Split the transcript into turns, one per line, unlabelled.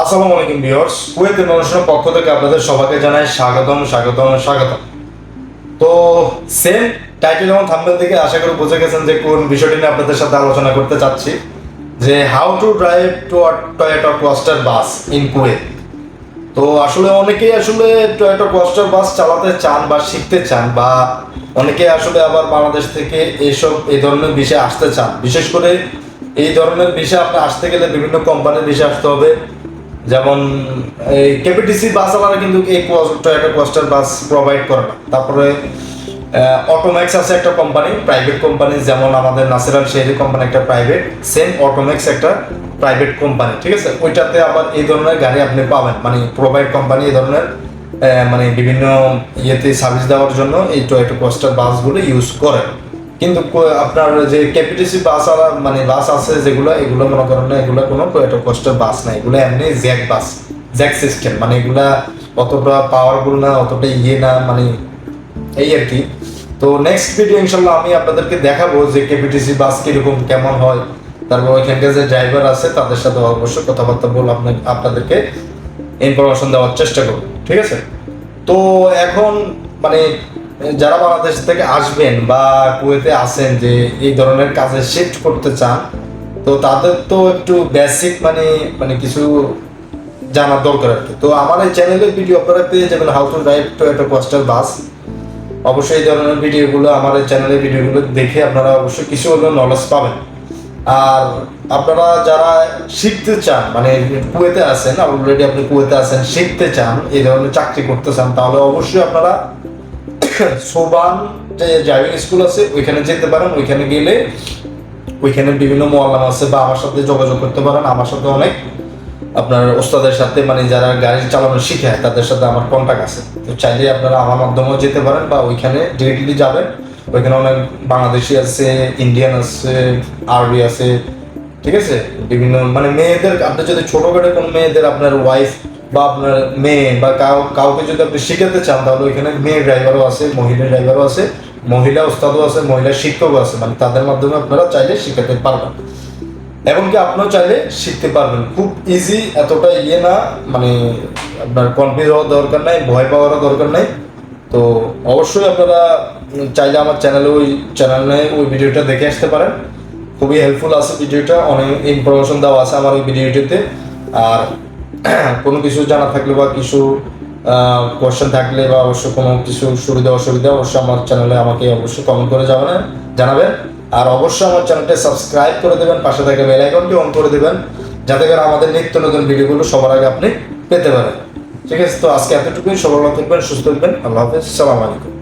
আসসালামু আলাইকুম viewers, Kuwait ইনফরমেশনের পক্ষ থেকে আপনাদের সবাইকে জানাই স্বাগতম। তো সেম টাইটেল এবং থাম্বনেল থেকে আশা করি বুঝে গেছেন যে কোন বিষয়টি নিয়ে আপনাদের সাথে আলোচনা করতে চাচ্ছি, যে how to drive Toyota Coaster bus in Kuwait. তো আসলে অনেকেই টয়োটা কোস্টার বাস চালাতে চান বা শিখতে চান, বা অনেকে আবার বাংলাদেশ থেকে এই ধরনের বিষয়ে আসতে চান। বিশেষ করে এই ধরনের বিষয়ে আপনি আসতে গেলে বিভিন্ন কোম্পানির বিষয়ে আসতে হবে। যেমন এই কেপিটিসি বাস আলাদা কিন্তু এই টয়োটা কোস্টার বাস প্রোভাইড করে না। তারপরে অটোম্যাক্স আছে একটা কোম্পানি, প্রাইভেট কোম্পানি, যেমন আমাদের নাসির আল শেহরি কোম্পানি একটা প্রাইভেট, সেম অটোম্যাক্স একটা প্রাইভেট কোম্পানি, ঠিক আছে। ওইটাতে আবার এই ধরনের গাড়ি আপনি পাবেন, মানে প্রোভাইড কোম্পানি এই ধরনের মানে বিভিন্ন ইয়েতে সার্ভিস দেওয়ার জন্য এই টয়োটা কোস্টার বাসগুলো ইউজ করে। কিন্তু আপনার যে কেপিটিসি বাস বাস আছে যেগুলো, এগুলো মনে করেন না, এগুলো কোনো টয়োটা কোস্টার বাস না, এগুলো এমনি জ্যাক বাস, জ্যাক সিস্টেম, মানে এগুলা অতটা পাওয়ারফুল না, অতটা না, মানে এই আর কি। তো নেক্সট ভিডিও ইনশাল্লাহ আমি আপনাদেরকে দেখাবো যে কেপিটিসি বাস কিরকম কেমন হয়, তারপর ওইখানকার যে ড্রাইভার আছে তাদের সাথে অবশ্যই কথাবার্তা বলে আপনাদেরকে ইনফরমেশন দেওয়ার চেষ্টা করব, ঠিক আছে। তো এখন মানে যারা বাংলাদেশ থেকে আসবেন বা কুয়েতে আসেন, যে এই ধরনের কাজে শিফট করতে চান, তো তাদের তো একটু বেসিক মানে মানে কিছু জানার দরকার আর কি। তো আমার এই চ্যানেলের ভিডিও আপনারা পেয়ে যাবেন, how to drive Toyota Coaster bus. অবশ্যই এই ধরনের ভিডিওগুলো, আমার এই চ্যানেলের ভিডিওগুলো দেখে আপনারা অবশ্যই কিছু হলেও নলেজ পাবেন। আর আপনারা যারা শিখতে চান, মানে কুয়েতে আছেন, অলরেডি আপনি কুয়েতে আছেন, শিখতে চান, এই ধরনের চাকরি করতে চান, তাহলে অবশ্যই আপনারা সোবান যে ড্রাইভিং স্কুল আছে ওইখানে যেতে পারেন। ওইখানে গেলে ওইখানে বিভিন্ন মোয়াল্লাম আছে, বা আমার সাথে যোগাযোগ করতে পারেন। আমার সাথে অনেক আপনার ওস্তাদের সাথে, মানে যারা গাড়ি চালানো শিখায় তাদের সাথে আমার কন্ট্যাক্ট আছে। তো চাইলে আপনারা আমার মাধ্যমেও যেতে পারেন, বা ওইখানে ডিরেক্টলি যাবেন। ওইখানে অনেক বাংলাদেশি আছে, ইন্ডিয়ান আছে, আরবি আছে, ঠিক আছে। বিভিন্ন মানে মেয়েদের, আপনি যদি ছোটখাটো কোনো মেয়েদের, আপনার ওয়াইফ বা আপনার মেয়ে বা কাউকে যদি আপনি শিখাতে চান, তাহলে ওইখানে মেয়ে ড্রাইভারও আছে, মহিলা ড্রাইভারও আছে, মহিলা ওস্তাদও আছে, মহিলা শিক্ষকও আছে, মানে তাদের মাধ্যমে আপনারা চাইলে শিখাতে পারবেন। এমনকি আপনিও চাইলে শিখতে পারবেন, খুব ইজি, এতটা না, মানে আপনার কনফিউজ হওয়ার দরকার নাই, ভয় পাওয়ারও দরকার নাই। তো অবশ্যই আপনারা চাইলে আমার চ্যানেলে ওই ভিডিওটা দেখে আসতে পারেন। খুবই হেল্পফুল আছে ভিডিওটা, অনেক ইনফরমেশন দেওয়া আছে আমার ওই ভিডিওটিতে। আর কোনো কিছু জানা থাকলে বা কিছু কোয়েশ্চেন থাকলে, বা অবশ্য কোনো কিছু সুবিধা অসুবিধা, অবশ্যই আমার চ্যানেলে আমাকে অবশ্যই কমেন্ট করে জানাবেন। আর অবশ্যই আমার চ্যানেলটা সাবস্ক্রাইব করে দেবেন, পাশে থাকা বেল আইকনটি অন করে দেবেন, যাতে করে আমাদের নিত্য নতুন ভিডিওগুলো সবার আগে আপনি পেতে পারেন, ঠিক আছে। তো আজকে এতটুকুই, সবাই ভালো থাকবেন, সুস্থ থাকবেন, আল্লাহ হাফেজ, সালাম আলাইকুম।